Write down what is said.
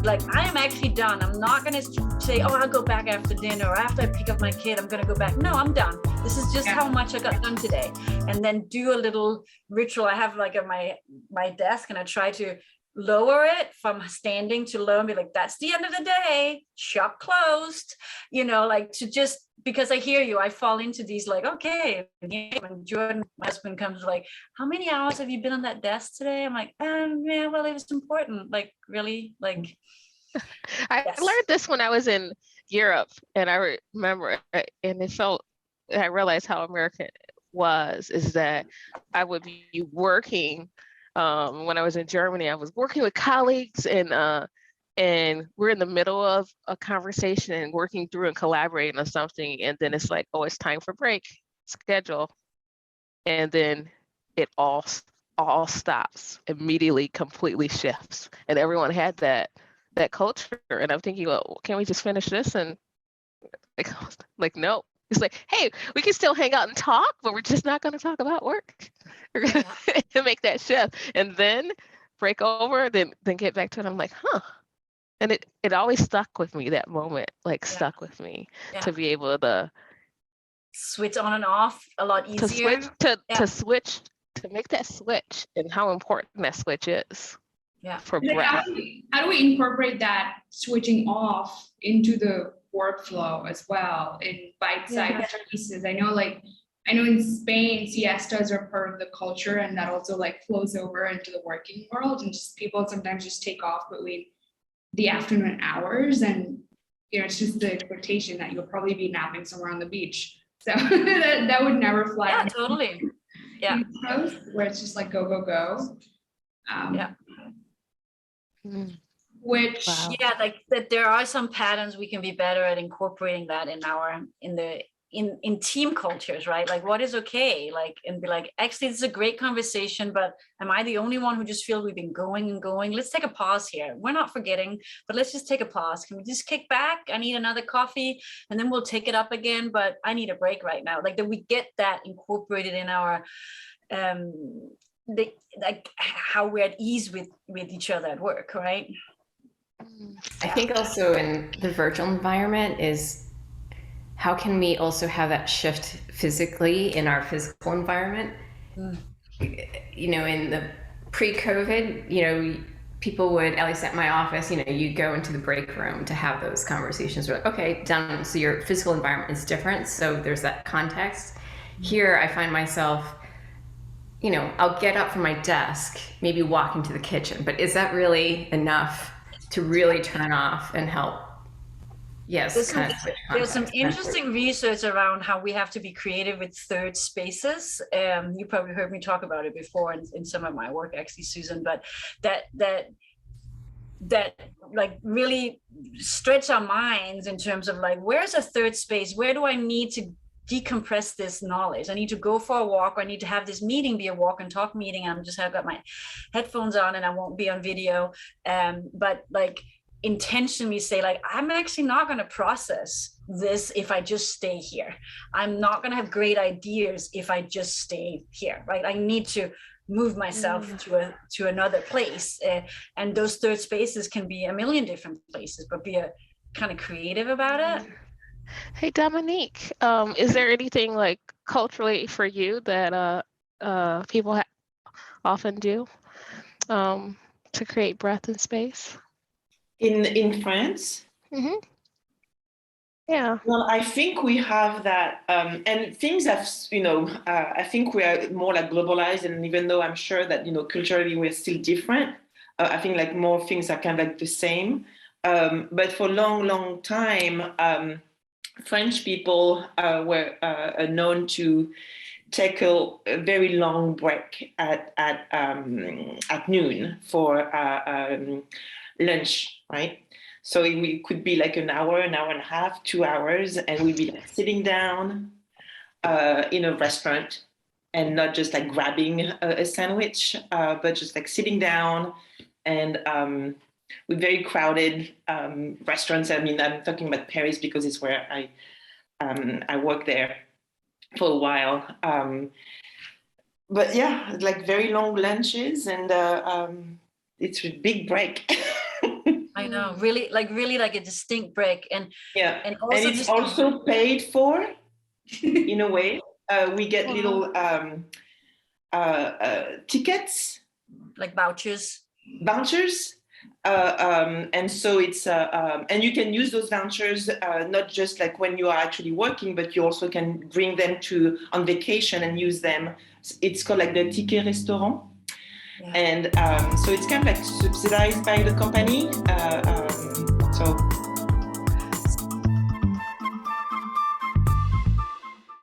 like, I am actually done. I'm not going to say, oh, I'll go back after dinner, or after I pick up my kid, I'm going to go back. No, I'm done. This is just how much I got done today. And then do a little ritual I have like at my desk, and I try to lower it from standing to low and be like, that's the end of the day, shop closed, like to just, because I hear you, I fall into these like, okay, when Jordan, my husband, comes like, how many hours have you been on that desk today? I'm like, yeah, well, it was important. Like, really? Like, I learned this when I was in Europe, and I remember, and I realized how American it was, is that I would be working. When I was in Germany, I was working with colleagues, and we're in the middle of a conversation and working through and collaborating on something, and then it's like, oh, it's time for break, schedule, and then it all stops immediately, completely shifts, and everyone had that culture, and I'm thinking, well, can't we just finish this? And like no. It's like, hey, we can still hang out and talk, but we're just not going to talk about work. We're going to make that shift, and then break over, then get back to it. I'm like, huh. And it always stuck with me, that moment, stuck with me, to be able to switch on and off a lot easier. To make that switch, and how important that switch is. Yeah. For breath. How do we incorporate that switching off into the workflow as well in bite-sized pieces? I know in Spain, siestas are part of the culture, and that also flows over into the working world, and just people sometimes just take off between the afternoon hours, and it's just the expectation that you'll probably be napping somewhere on the beach. So that would never fly. Yeah, totally. Yeah. Coast, where it's just go, go, go. Which that there are some patterns we can be better at incorporating that in team cultures, right? Like, what is okay, and be like, actually, this is a great conversation, but am I the only one who just feels we've been going and going? Let's take a pause here. We're not forgetting, but let's just take a pause. Can we just kick back? I need another coffee, and then we'll take it up again, but I need a break right now. Like, that we get that incorporated in our how we're at ease with each other at work, right? I think also in the virtual environment is, how can we also have that shift physically in our physical environment? In the pre-COVID, people would, at least at my office, you go into the break room to have those conversations. We're like, okay, done. So your physical environment is different. So there's that context. Here, I find myself, I'll get up from my desk, maybe walk into the kitchen, but is that really enough to really turn off and help? Yes. There's some interesting research around how we have to be creative with third spaces. You probably heard me talk about it before in some of my work, actually, Susan, but that really stretch our minds in terms of where's a third space? Where do I need to decompress this knowledge? I need to go for a walk, or I need to have this meeting be a walk and talk meeting. I've got my headphones on and I won't be on video. But intentionally say, I'm actually not going to process this if I just stay here. I'm not going to have great ideas if I just stay here, right? I need to move myself to another place. And those third spaces can be a million different places, but be a kind of creative about it. Hey, Dominique, is there anything culturally for you that people often do to create breath and space? In France? Mm-hmm. Yeah. Well, I think we have that, and things have, I think we are more globalized, and even though I'm sure that, culturally we're still different, I think more things are kind of the same. But for a long time, French people were known to take a very long break at noon for lunch, right? So it could be an hour and a half, 2 hours, and we'd be sitting down in a restaurant, and not just grabbing a sandwich, but just sitting down, and with very crowded restaurants. I mean, I'm talking about Paris because it's where I worked there for a while. But yeah, very long lunches, and it's a big break. I know, really like a distinct break. And yeah, and it's just also paid for in a way. We get little tickets, like vouchers. And so it's and you can use those vouchers not just like when you are actually working, but you also can bring them on vacation and use them. It's called like the ticket restaurant. Yeah. And so it's kind of like subsidized by the company. So